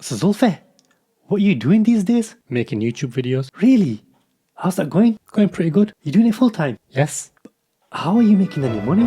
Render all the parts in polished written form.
So Zulfe, what are you doing these days? Making YouTube videos. Really? How's that going? Going pretty good. You doing it full time? Yes. How are you making any money?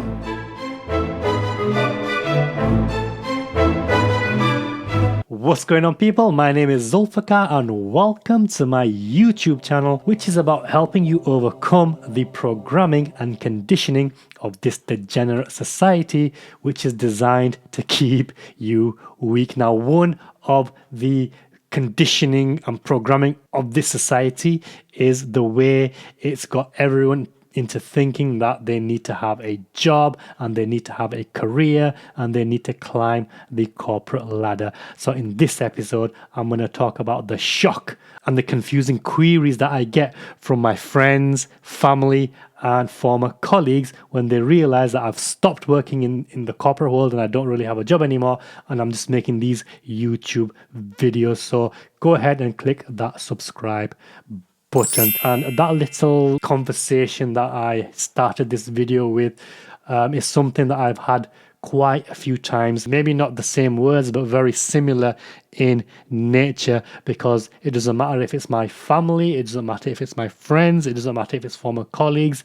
What's going on, people? My name is Zulfikar and welcome to my YouTube channel, which is about helping you overcome the programming and conditioning of this degenerate society, which is designed to keep you weak. Now, one of the conditioning and programming of this society is the way it's got everyone into thinking that they need to have a job and they need to have a career and they need to climb the corporate ladder. So in this episode, I'm going to talk about the shock and the confusing queries that I get from my friends, family, and former colleagues when they realize that I've stopped working in the corporate world and I don't really have a job anymore and I'm just making these YouTube videos. So go ahead and click that subscribe button. And that little conversation that I started this video with is something that I've had quite a few times, maybe not the same words, but very similar in nature, because it doesn't matter if it's my family, it doesn't matter if it's my friends, it doesn't matter if it's former colleagues.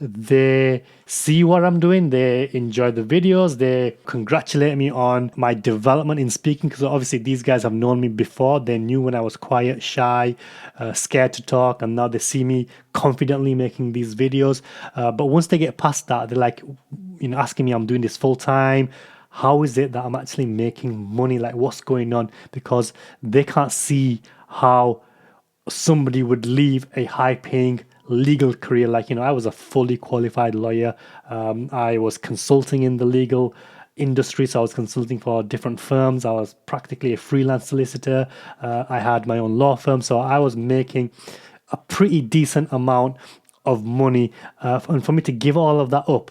They see what I'm doing, they enjoy the videos, they congratulate me on my development in speaking, because obviously these guys have known me before. They knew when I was quiet, shy, scared to talk, and now they see me confidently making these videos. But once they get past that, they're like, asking me, I'm doing this full time. How is it that I'm actually making money? Like, what's going on? Because they can't see how somebody would leave a high paying legal career. Like, I was a fully qualified lawyer. I was consulting in the legal industry, so I was consulting for different firms. I was practically a freelance solicitor. I had my own law firm, so I was making a pretty decent amount of money. And for me to give all of that up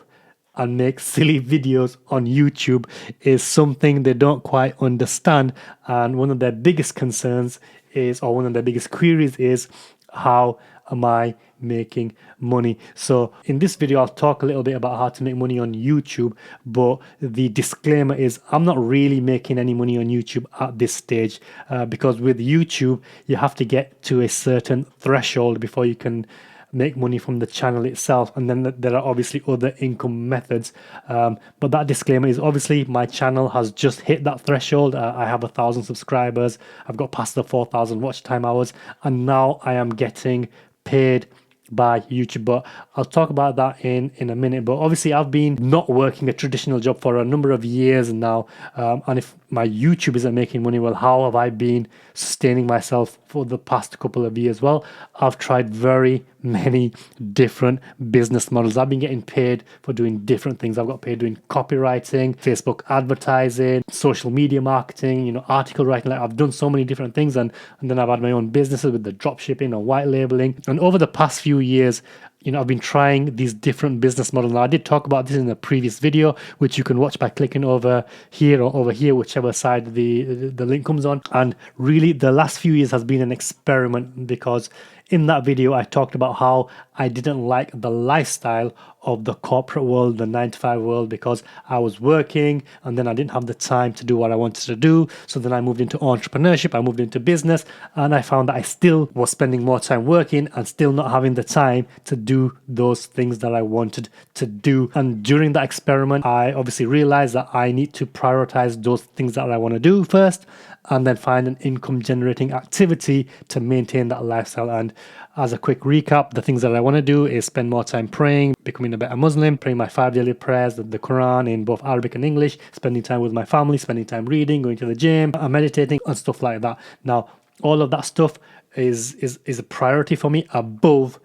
and make silly videos on YouTube is something they don't quite understand. And one of their biggest concerns is, or one of their biggest queries is, how am I making money? So in this video, I'll talk a little bit about how to make money on YouTube, but the disclaimer is I'm not really making any money on YouTube at this stage, because with YouTube, you have to get to a certain threshold before you can make money from the channel itself, and then there are obviously other income methods, but that disclaimer is obviously my channel has just hit that threshold. I have 1,000 subscribers, I've got past the 4,000 watch time hours, and now I am getting paid by YouTube. But I'll talk about that in a minute. But obviously I've been not working a traditional job for a number of years now, and if my YouTube isn't making money, well, how have I been sustaining myself for the past couple of years? Well, I've tried very many different business models. I've been getting paid for doing different things. I've got paid doing copywriting, Facebook advertising, social media marketing, article writing. Like, I've done so many different things, and then I've had my own businesses with the drop shipping and white labeling. And over the past few years, I've been trying these different business models. Now, I did talk about this in a previous video, which you can watch by clicking over here or over here, whichever side the link comes on. And really, the last few years has been an experiment, because in that video, I talked about how I didn't like the lifestyle of the corporate world, the 9-to-5 world, because I was working and then I didn't have the time to do what I wanted to do. So then I moved into entrepreneurship, I moved into business, and I found that I still was spending more time working and still not having the time to do those things that I wanted to do. And during that experiment, I obviously realized that I need to prioritize those things that I want to do first, and then find an income generating activity to maintain that lifestyle. And as a quick recap, the things that I want to do is spend more time praying, becoming a better Muslim, praying my 5 daily prayers, the Quran in both Arabic and English, spending time with my family, spending time reading, going to the gym, and meditating and stuff like that. Now, all of that stuff is a priority for me above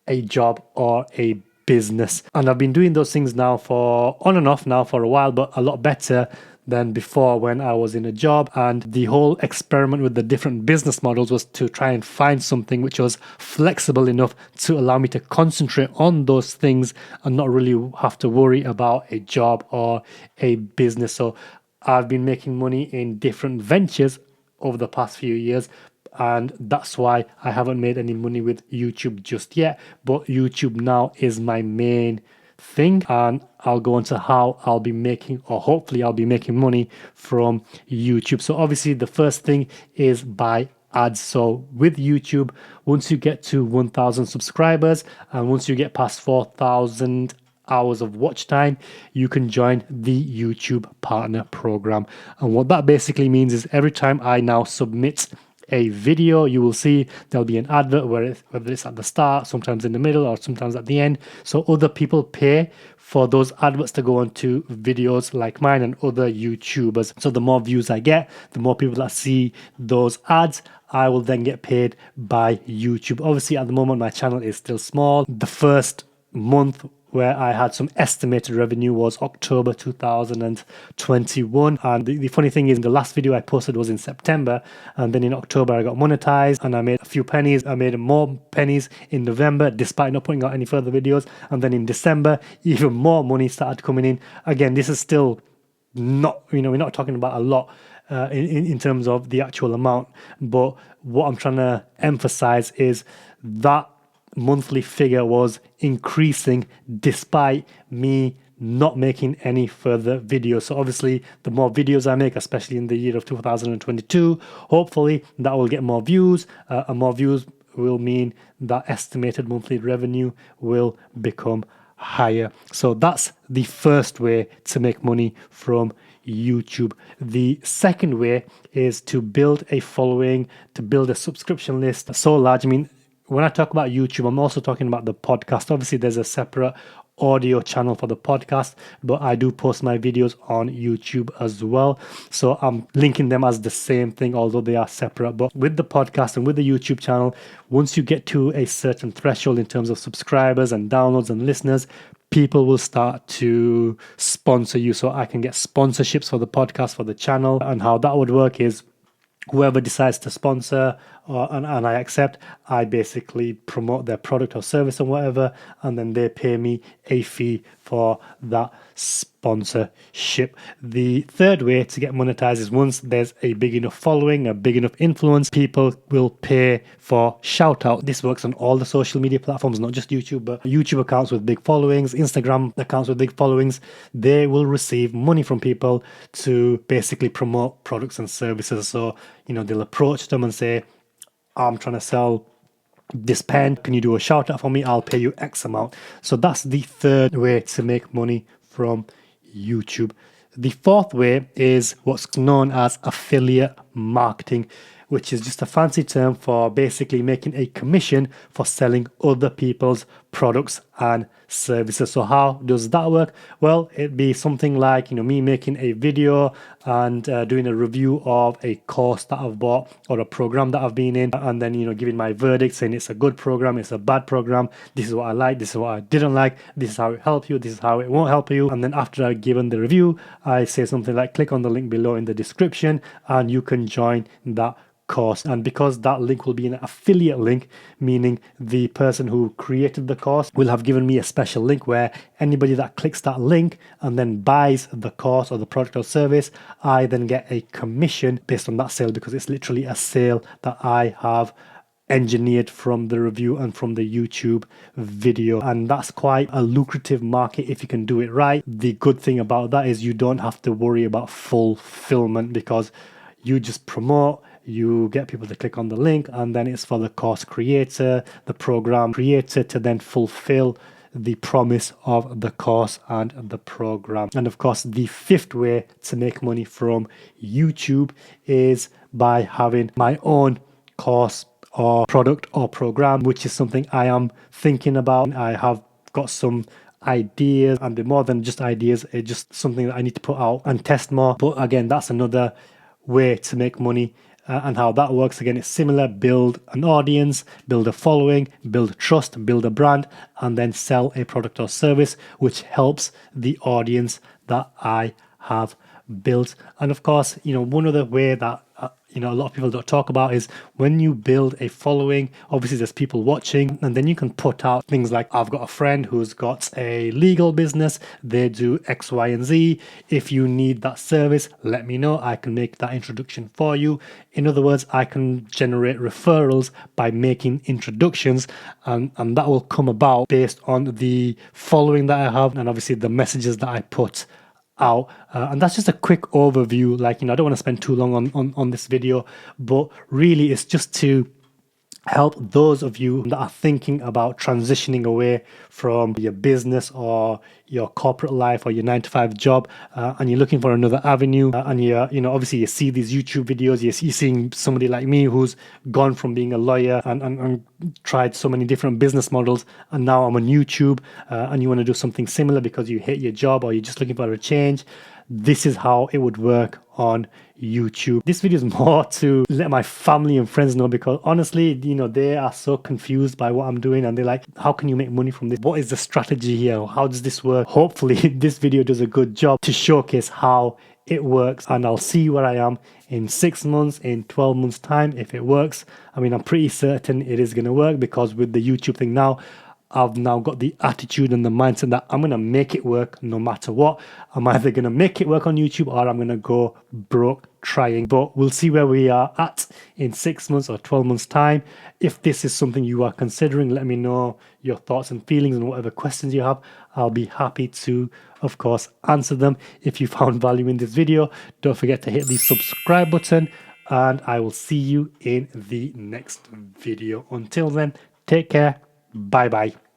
a job or a business. And I've been doing those things now for on and off now for a while, but a lot better than before when I was in a job. And the whole experiment with the different business models was to try and find something which was flexible enough to allow me to concentrate on those things and not really have to worry about a job or a business. So I've been making money in different ventures over the past few years, and that's why I haven't made any money with YouTube just yet. But YouTube now is my main thing, and I'll go into how I'll be making, or hopefully I'll be making money from YouTube. So obviously the first thing is by ads. So with YouTube, once you get to 1,000 subscribers and once you get past 4,000 hours of watch time, you can join the YouTube Partner Program. And what that basically means is every time I now submit a video, you will see there'll be an advert whether it's at the start, sometimes in the middle, or sometimes at the end. So other people pay for those adverts to go onto videos like mine and other YouTubers. So the more views I get, the more people that see those ads, I will then get paid by YouTube. Obviously, at the moment, my channel is still small. The first month where I had some estimated revenue was October 2021. And the funny thing is, the last video I posted was in September, and then in October I got monetized and I made a few pennies. I made more pennies in November despite not putting out any further videos. And then in December, even more money started coming in. Again, this is still not, we're not talking about a lot in terms of the actual amount. But what I'm trying to emphasize is that monthly figure was increasing despite me not making any further videos. So obviously the more videos I make, especially in the year of 2022, hopefully that will get more views, and more views will mean that estimated monthly revenue will become higher. So that's the first way to make money from YouTube. The second way is to build a following, to build a subscription list so large. I mean, when I talk about YouTube, I'm also talking about the podcast. Obviously, there's a separate audio channel for the podcast, but I do post my videos on YouTube as well. So I'm linking them as the same thing, although they are separate. But with the podcast and with the YouTube channel, once you get to a certain threshold in terms of subscribers and downloads and listeners, people will start to sponsor you. So I can get sponsorships for the podcast, for the channel. And how that would work is whoever decides to sponsor and I accept, I basically promote their product or service or whatever, and then they pay me a fee for that sponsorship. The third way to get monetized is once there's a big enough following, a big enough influence, people will pay for Shoutout. This works on all the social media platforms, not just YouTube, but YouTube accounts with big followings, Instagram accounts with big followings. They will receive money from people to basically promote products and services. So, they'll approach them and say, I'm trying to sell this pen. Can you do a shout out for me? I'll pay you X amount. So that's the third way to make money from YouTube. The fourth way is what's known as affiliate marketing, which is just a fancy term for basically making a commission for selling other people's products and services. So how does that work? Well, it'd be something like, me making a video and doing a review of a course that I've bought or a program that I've been in, and then, giving my verdict saying it's a good program, it's a bad program, this is what I like, this is what I didn't like, this is how it helped you, this is how it won't help you. And then after I've given the review, I say something like, click on the link below in the description and you can join that course. And because that link will be an affiliate link, meaning the person who created the course will have given me a special link where anybody that clicks that link and then buys the course or the product or service, I then get a commission based on that sale, because it's literally a sale that I have engineered from the review and from the YouTube video. And that's quite a lucrative market if you can do it right. The good thing about that is you don't have to worry about fulfillment, because you just promote, you get people to click on the link, and then it's for the course creator, the program creator, to then fulfill the promise of the course and the program. And of course, the fifth way to make money from YouTube is by having my own course or product or program, which is something I am thinking about. I have got some ideas, and they're more than just ideas, it's just something that I need to put out and test more. But again, that's another way to make money. And how that works, again, it's similar. Build an audience, build a following, build trust, build a brand, and then sell a product or service which helps the audience that I have built. And of course, one other way that a lot of people don't talk about is when you build a following, obviously there's people watching, and then you can put out things like, I've got a friend who's got a legal business, they do X, Y, and Z. If you need that service, let me know. I can make that introduction for you. In other words, I can generate referrals by making introductions, and that will come about based on the following that I have and obviously the messages that I put out. And that's just a quick overview. Like, I don't want to spend too long on this video, but really it's just to help those of you that are thinking about transitioning away from your business or your corporate life or your 9-to-5 job, and you're looking for another avenue, and obviously you see these YouTube videos, you're seeing somebody like me who's gone from being a lawyer and tried so many different business models, and now I'm on YouTube, and you want to do something similar because you hate your job or you're just looking for a change. This is how it would work on YouTube. This video is more to let my family and friends know, because honestly, they are so confused by what I'm doing, and they're like, how can you make money from this? What is the strategy here? How does this work? Hopefully this video does a good job to showcase how it works, and I'll see where I am in 6 months, in 12 months time if it works. I mean, I'm pretty certain it is going to work, because with the YouTube thing now, I've now got the attitude and the mindset that I'm going to make it work no matter what. I'm either going to make it work on YouTube or I'm going to go broke trying. But we'll see where we are at in 6 months or 12 months time. If this is something you are considering, let me know your thoughts and feelings and whatever questions you have. I'll be happy to, of course, answer them. If you found value in this video, don't forget to hit the subscribe button, and I will see you in the next video. Until then, take care. Bye bye.